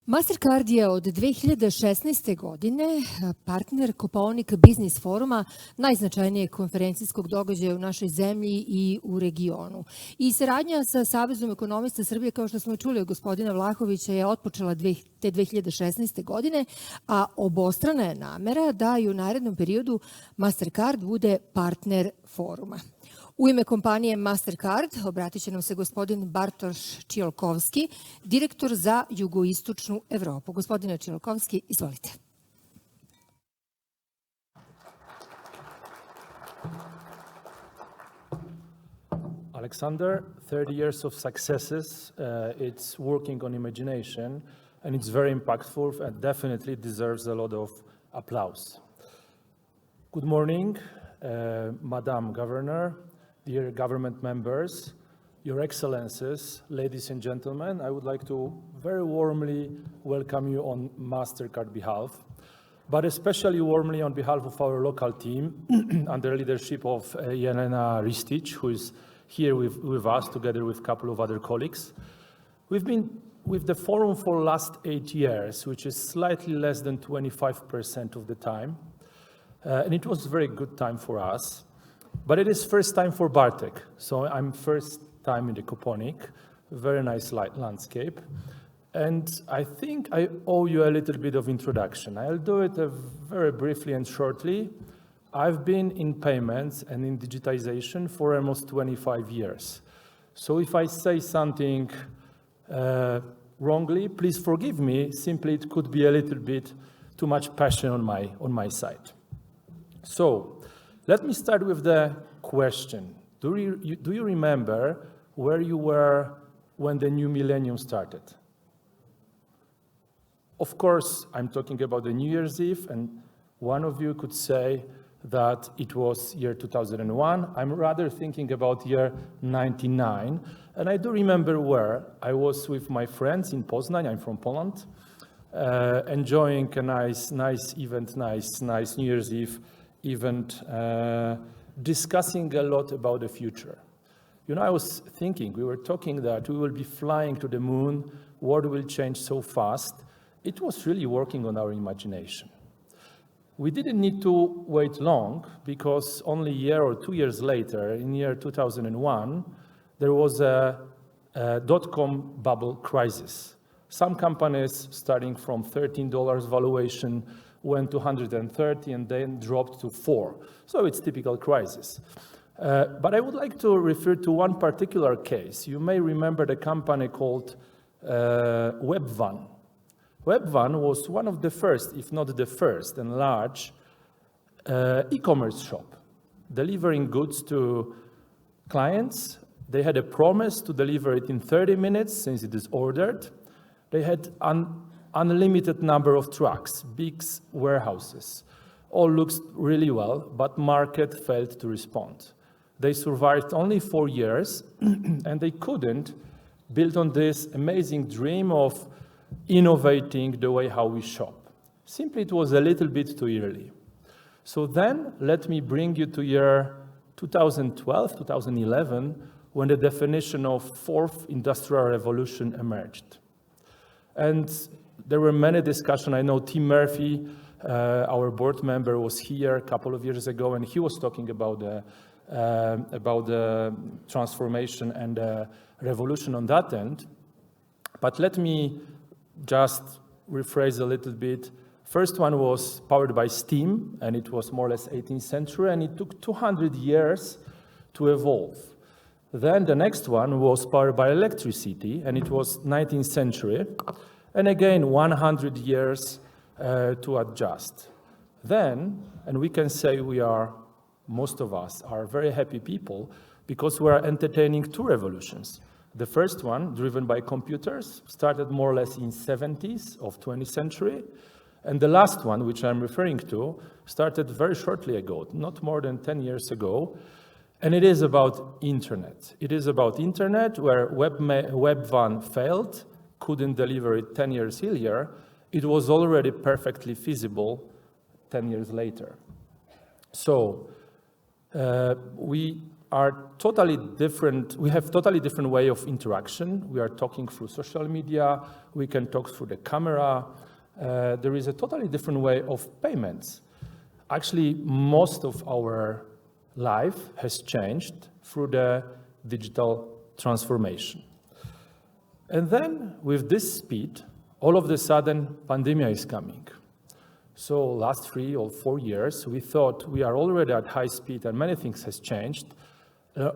Mastercard je od 2016. godine partner Kopaonik Biznis foruma, najznačajnijeg konferencijskog događaja u našoj zemlji i u regionu. I saradnja sa Savezom ekonomista Srbije, kao što smo čuli od gospodina Vlahovića, je otpočela te 2016. godine, a obostrana je namera da i u narednom periodu Mastercard bude partner foruma. U ime kompanije Mastercard obratit će nam se gospodin Bartoš Čiolkovski, direktor za jugoistočnu Evropu. Gospodine Čiolkovski, izvolite. Alexander, 30 years of successes, it's working on imagination, and it's very impactful and definitely deserves a lot of applause. Good morning, Madam Governor, dear government members, Your Excellencies, ladies and gentlemen, I would like to very warmly welcome you on Mastercard behalf, but especially warmly on behalf of our local team under leadership of Jelena Ristic, who is here with us together with a couple of other colleagues. We've been with the forum for the last 8 years, which is slightly less than 25% of the time, and it was a very good time for us. But it is first time for Bartek, so I'm first time in the Kopaonik, very nice landscape. And I think I owe you a little bit of introduction. I'll do it very briefly and shortly. I've been in payments and in digitization for almost 25 years. So if I say something wrongly, please forgive me. Simply, it could be a little bit too much passion on my side. So, let me start with the question. Do you remember where you were when the new millennium started? Of course, I'm talking about the New Year's Eve, and one of you could say that it was year 2001. I'm rather thinking about year 99, and I do remember where I was with my friends in Poznań. I'm from Poland, enjoying a nice event, nice New Year's Eve event, discussing a lot about the future. You know, I was thinking, we were talking that we will be flying to the moon, world will change so fast. It was really working on our imagination. We didn't need to wait long, because only a year or 2 years later, in year 2001, there was a dot-com bubble crisis. Some companies, starting from $13 valuation, went to 130 and then dropped to 4. So it's typical crisis. But I would like to refer to one particular case. You may remember the company called Webvan. Webvan was one of the first, if not the first, and large e-commerce shop, delivering goods to clients. They had a promise to deliver it in 30 minutes since it is ordered. They had unlimited number of trucks, big warehouses. All looks really well, but market failed to respond. They survived only 4 years, and they couldn't build on this amazing dream of innovating the way how we shop. Simply, it was a little bit too early. So then, let me bring you to year 2012, 2011, when the definition of fourth industrial revolution emerged. And there were many discussions. I know Tim Murphy, our board member, was here a couple of years ago, and he was talking about the transformation and revolution on that end. But let me just rephrase a little bit. First one was powered by steam, and it was more or less 18th century, and it took 200 years to evolve. Then the next one was powered by electricity, and it was 19th century. And again, 100 years to adjust. Then, and we can say most of us are very happy people, because we are entertaining two revolutions. The first one, driven by computers, started more or less in 70s of 20th century. And the last one, which I'm referring to, started very shortly ago, not more than 10 years ago. And it is about internet. It is about internet, where Webvan failed, couldn't deliver it 10 years earlier. It was already perfectly feasible 10 years later. So we are totally different. We have totally different way of interaction. We are talking through social media. We can talk through the camera. There is a totally different way of payments. Actually, most of our life has changed through the digital transformation. And then with this speed, all of a sudden, pandemic is coming. So last 3 or 4 years, we thought we are already at high speed and many things has changed.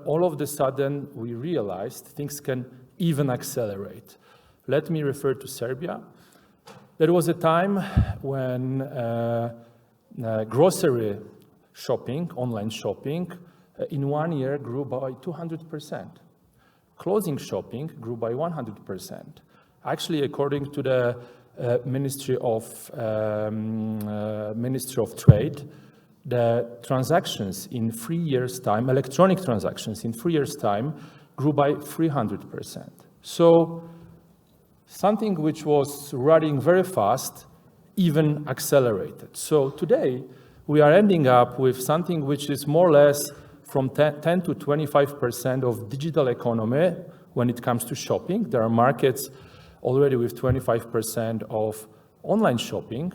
All of a sudden, we realized things can even accelerate. Let me refer to Serbia. There was a time when grocery shopping, online shopping, in 1 year grew by 200%. Clothing shopping grew by 100%. Actually, according to the Ministry of Trade, the transactions in 3 years' time, electronic transactions in 3 years' time, grew by 300%. So something which was running very fast even accelerated. So today, we are ending up with something which is more or less from 10 to 25% of digital economy when it comes to shopping. There are markets already with 25% of online shopping,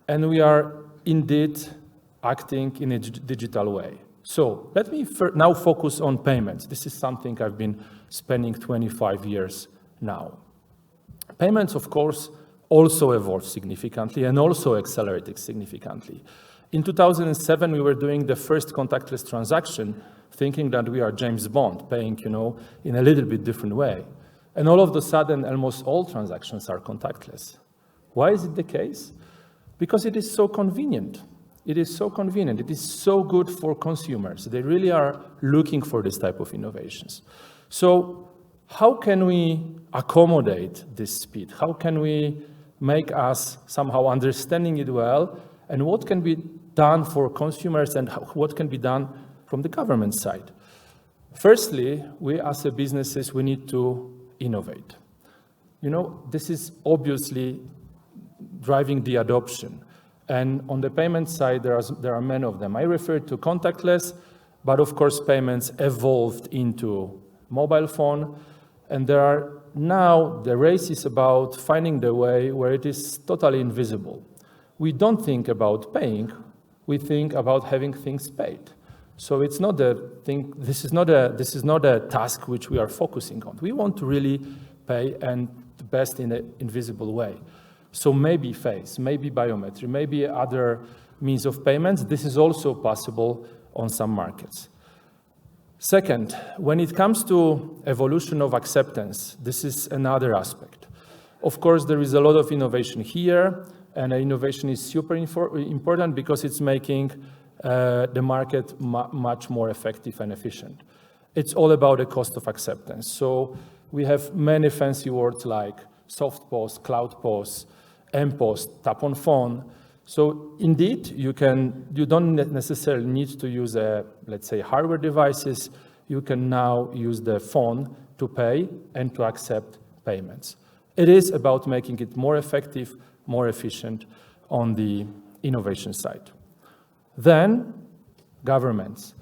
and we are indeed acting in a digital way. So let me now focus on payments. This is something I've been spending 25 years now. Payments, of course, also evolved significantly and also accelerated significantly. In 2007, we were doing the first contactless transaction, thinking that we are James Bond, paying, in a little bit different way. And all of a sudden, almost all transactions are contactless. Why is it the case? Because it is so convenient. It is so convenient. It is so good for consumers. They really are looking for this type of innovations. So how can we accommodate this speed? How can we make us somehow understanding it well? And what can be done for consumers and what can be done from the government side? Firstly, we as a businesses, we need to innovate. This is obviously driving the adoption. And on the payment side, there are many of them. I referred to contactless, but of course payments evolved into mobile phone. And now the race is about finding the way where it is totally invisible. We don't think about paying, we think about having things paid. So it's not a thing, this is not a task which we are focusing on. We want to really pay, and the best in an invisible way. So maybe face, maybe biometric, maybe other means of payments. This is also possible on some markets. Second, when it comes to evolution of acceptance, this is another aspect. Of course, there is a lot of innovation here. And innovation is super important because it's making the market much more effective and efficient. It's all about the cost of acceptance. So we have many fancy words like soft POS, cloud POS, M-POS, tap on phone. So indeed, you don't necessarily need to use let's say, hardware devices. You can now use the phone to pay and to accept payments. It is about making it more effective, more efficient on the innovation side. Then, governments.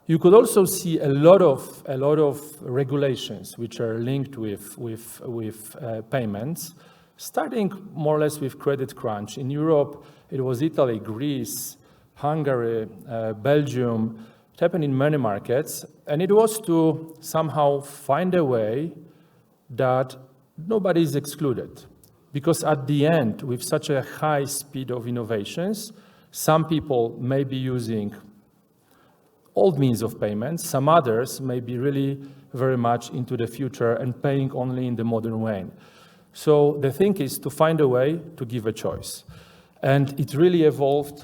You could also see a lot of regulations which are linked with payments, starting more or less with credit crunch. In Europe, it was Italy, Greece, Hungary, Belgium. It happened in many markets, and it was to somehow find a way that nobody is excluded. Because at the end, with such a high speed of innovations, some people may be using old means of payments, some others may be really very much into the future and paying only in the modern way. So the thing is to find a way to give a choice. And it really evolved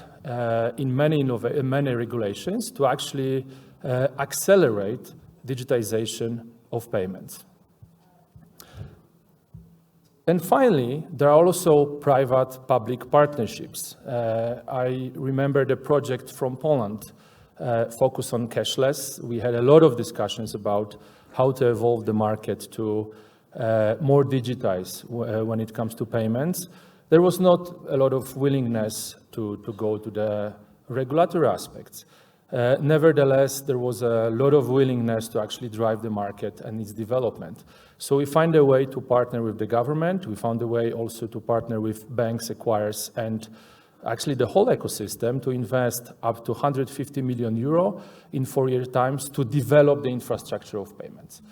in many regulations to actually accelerate digitization of payments. And finally, there are also private-public partnerships. I remember the project from Poland, focused on cashless. We had a lot of discussions about how to evolve the market to more digitize when it comes to payments. There was not a lot of willingness to go to the regulatory aspects. Nevertheless, there was a lot of willingness to actually drive the market and its development. So we find a way to partner with the government. We found a way also to partner with banks, acquirers, and actually the whole ecosystem to invest up to 150 million euro in 4-year times to develop the infrastructure of payments,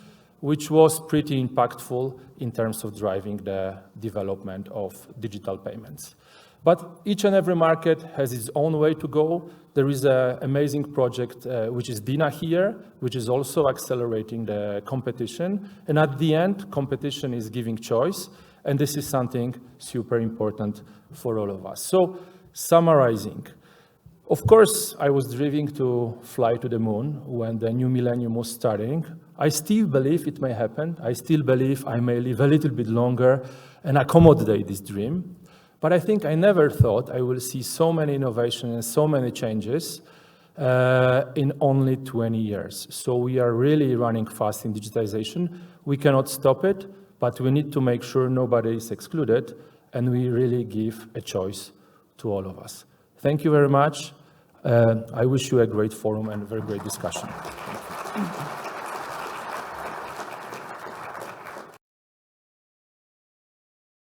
which was pretty impactful in terms of driving the development of digital payments. But each and every market has its own way to go. There is an amazing project, which is DINA here, which is also accelerating the competition. And at the end, competition is giving choice. And this is something super important for all of us. So summarizing, of course, I was dreaming to fly to the moon when the new millennium was starting. I still believe it may happen. I still believe I may live a little bit longer and accommodate this dream. But I think I never thought I will see so many innovations and so many changes in only 20 years. So we are really running fast in digitization. We cannot stop it, but we need to make sure nobody is excluded, and we really give a choice to all of us. Thank you very much. I wish you a great forum and a very great discussion. Thank you.